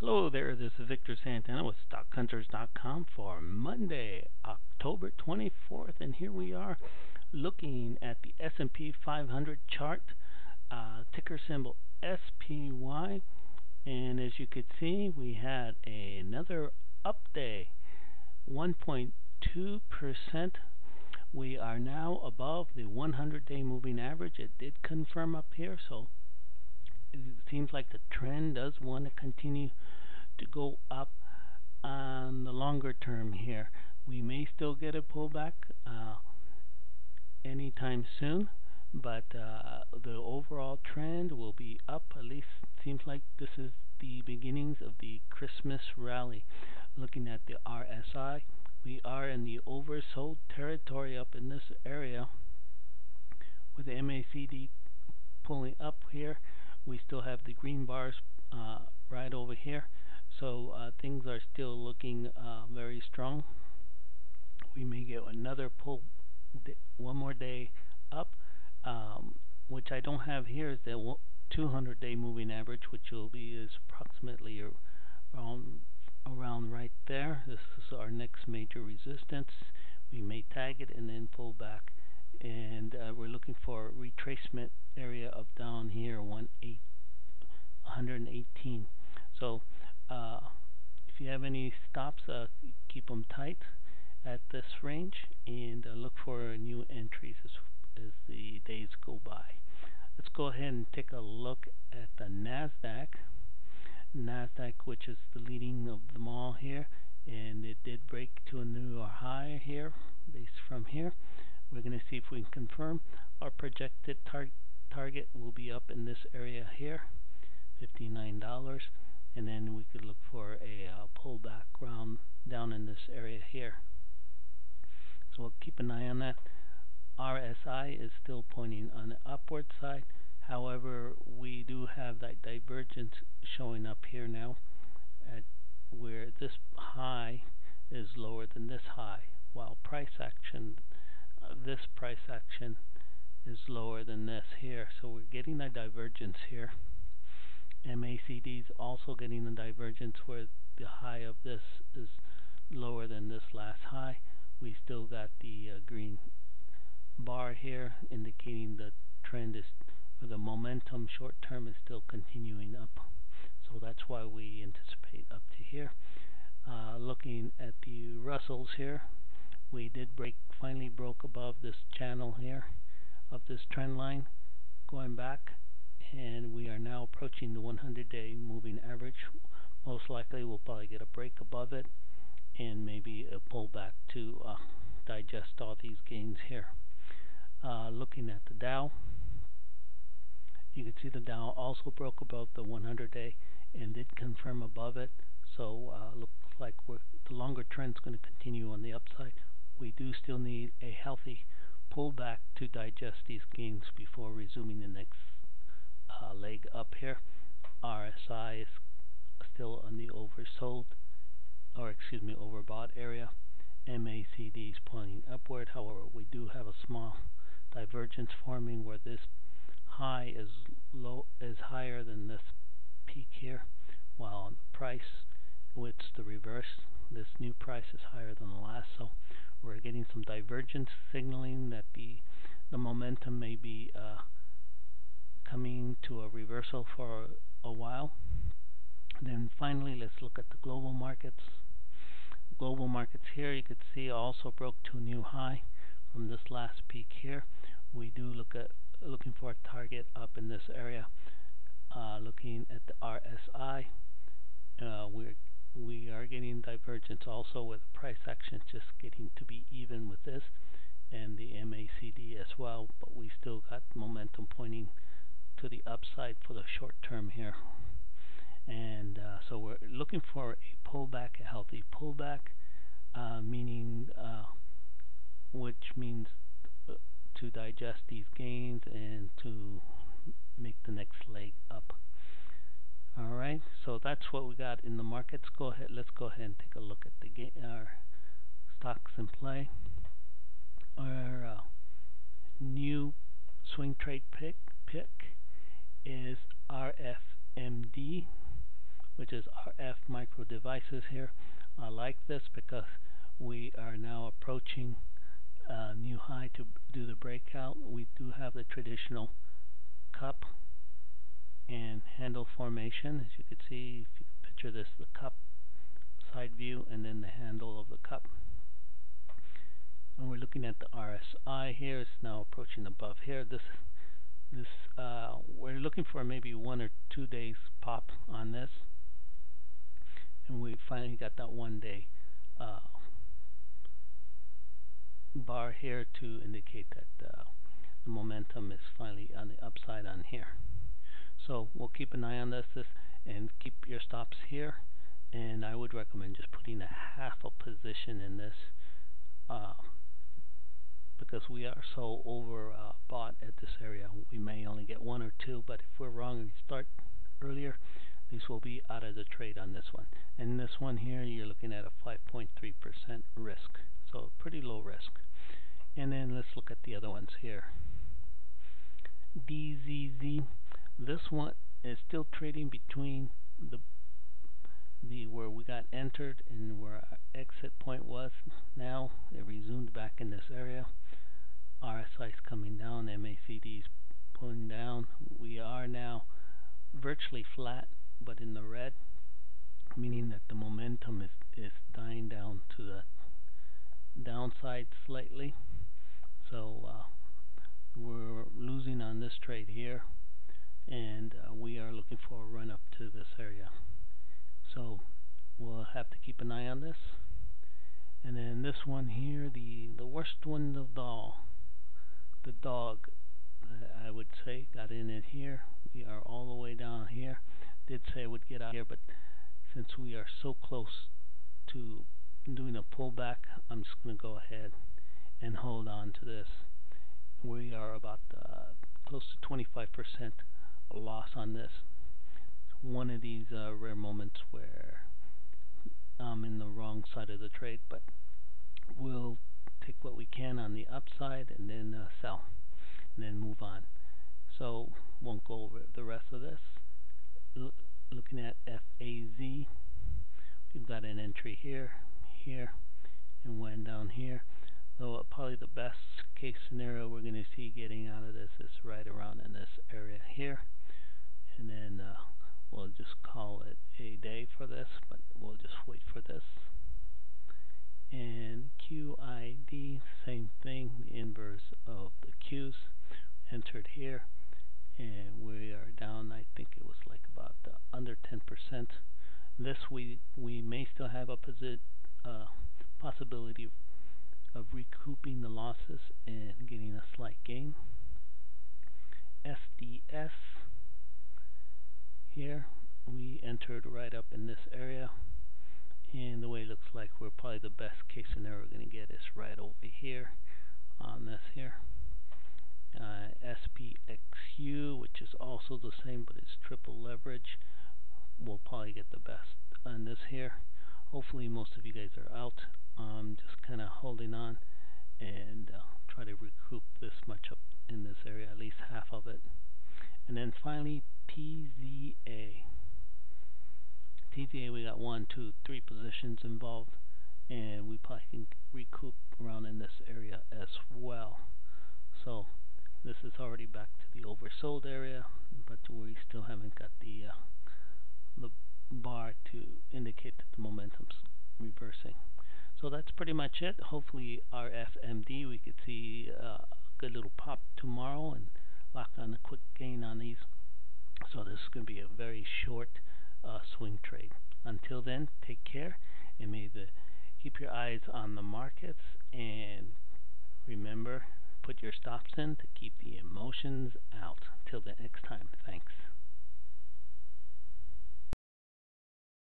Hello there, this is Victor Santana with StockHunters.com for Monday, October 24th, and here we are looking at the S&P 500 chart, ticker symbol SPY, and as you could see, we had another up day, 1.2%. We are now above the 100-day moving average. It did confirm up here, so it seems like the trend does want to continue to go up on the longer term here. We may still get a pullback anytime soon, but the overall trend will be up. At least seems like this is the beginnings of the Christmas rally. Looking at the RSI, we are in the oversold territory up in this area with the MACD pulling up here. We still have the green bars right over here, so things are still looking very strong. We may get another pull, one more day up, which I don't have here is the 200-day moving average, which will be is approximately around right there. This is our next major resistance. We may tag it and then pull back, and we're looking for a retracement area of down here 118. So if you have any stops, keep them tight at this range, and look for new entries as the days go by. Let's go ahead and take a look at the Nasdaq, which is the leading of them all here, and it did break to a new high here based from here. We're going to see if we can confirm our projected target will be up in this area here, $59, and then we could look for a pullback round down in this area here. So we'll keep an eye on that. RSI is still pointing on the upward side. However, we do have that divergence showing up here now, at where this high is lower than this high, while this price action is lower than this here. So we're getting a divergence here. MACD is also getting a divergence where the high of this is lower than this last high. We still got the green bar here indicating the trend is, or the momentum short term is still continuing up. So that's why we anticipate up to here. Looking at the Russells here, we did finally broke above this channel here of this trend line going back, and we are now approaching the 100-day moving average. Most likely we'll probably get a break above it and maybe a pullback to digest all these gains here. Looking at the Dow, you can see the Dow also broke above the 100-day and did confirm above it. So looks like the longer trend is going to continue on the upside. We do still need a healthy pullback to digest these gains before resuming the next leg up here. RSI is still on the overbought area. MACD is pointing upward. However, we do have a small divergence forming where this high is higher than this peak here, while on the price, it's the reverse. This new price is higher than the last, so we're getting some divergence signaling that the momentum may be coming to a reversal for a while. Then finally, let's look at the global markets. Global markets here, you could see also broke to a new high from this last peak here. We do looking for a target up in this area. Looking at the RSI, we are getting divergence also with the price action just getting to be even with this, and the MACD as well, but we still got momentum pointing to the upside for the short term here. And so we're looking for a pullback, a healthy pullback, which means to digest these gains and to make the next leg up. Alright, so that's what we got in the markets. Let's go ahead and take a look at our stocks in play. Our new swing trade pick is RFMD, which is RF Micro Devices here. I like this because we are now approaching a new high to do the breakout. We do have the traditional cup and handle formation. As you can see, if you can picture this, the cup side view and then the handle of the cup. And we're looking at the RSI here. It's now approaching above here. We're looking for maybe 1 or 2 days pop on this, and we finally got that 1 day bar here to indicate that the momentum is finally on the upside on here. So we'll keep an eye on this and keep your stops here, and I would recommend just putting a half a position in this because we are so over bought at this area. We may only get 1 or 2, but if we're wrong and we start earlier, these will be out of the trade on this one. And this one here, you're looking at a 5.3% risk, so pretty low risk. And then let's look at the other ones here. DZZ, this one is still trading between the where we got entered and where our exit point was. Now it resumed back in this area. RSI is coming down, MACD is pulling down. We are now virtually flat, but in the red, meaning that the momentum is dying down to the downside slightly. So we're losing on this trade here, and we are looking for a run up to this area. So we'll have to keep an eye on this. And then this one here, the worst one of all, the dog, I would say, got in it here. We are all the way down here. Did say it would get out here, but since we are so close to doing a pullback, I'm just going to go ahead and hold on to this. We are about close to 25% loss on this. One of these rare moments where I'm in the wrong side of the trade, but we'll take what we can on the upside and then sell and then move on. So won't go over the rest of this. Looking at FAZ, we've got an entry here, here, and one down here. Though probably the best case scenario we're going to see getting out of this is right around in this area here, and then we'll just call it a day for this, but we'll just wait for this. And QID, same thing, the inverse of the Qs, entered here, and we are down, I think it was like about under 10%. This we may still have a possibility of recouping the losses and getting a slight gain. SDS, here we entered right up in this area, and the way it looks like we're probably the best case scenario we're going to get is right over here on this here. SPXU, which is also the same but it's triple leverage, we'll probably get the best on this here. Hopefully most of you guys are out. Just kind of holding on and try to recoup this much up in this area, at least half of it. And then finally TZA. TZA, we got 1, 2, 3 positions involved, and we probably can recoup around in this area as well. So this is already back to the oversold area, but we still haven't got the bar to indicate that the momentum's reversing. So that's pretty much it. Hopefully RFMD, we could see a good little pop tomorrow and lock on a quick gain on these. So this is going to be a very short swing trade. Until then, take care, and keep your eyes on the markets, and remember, put your stops in to keep the emotions out. Till the next time, thanks.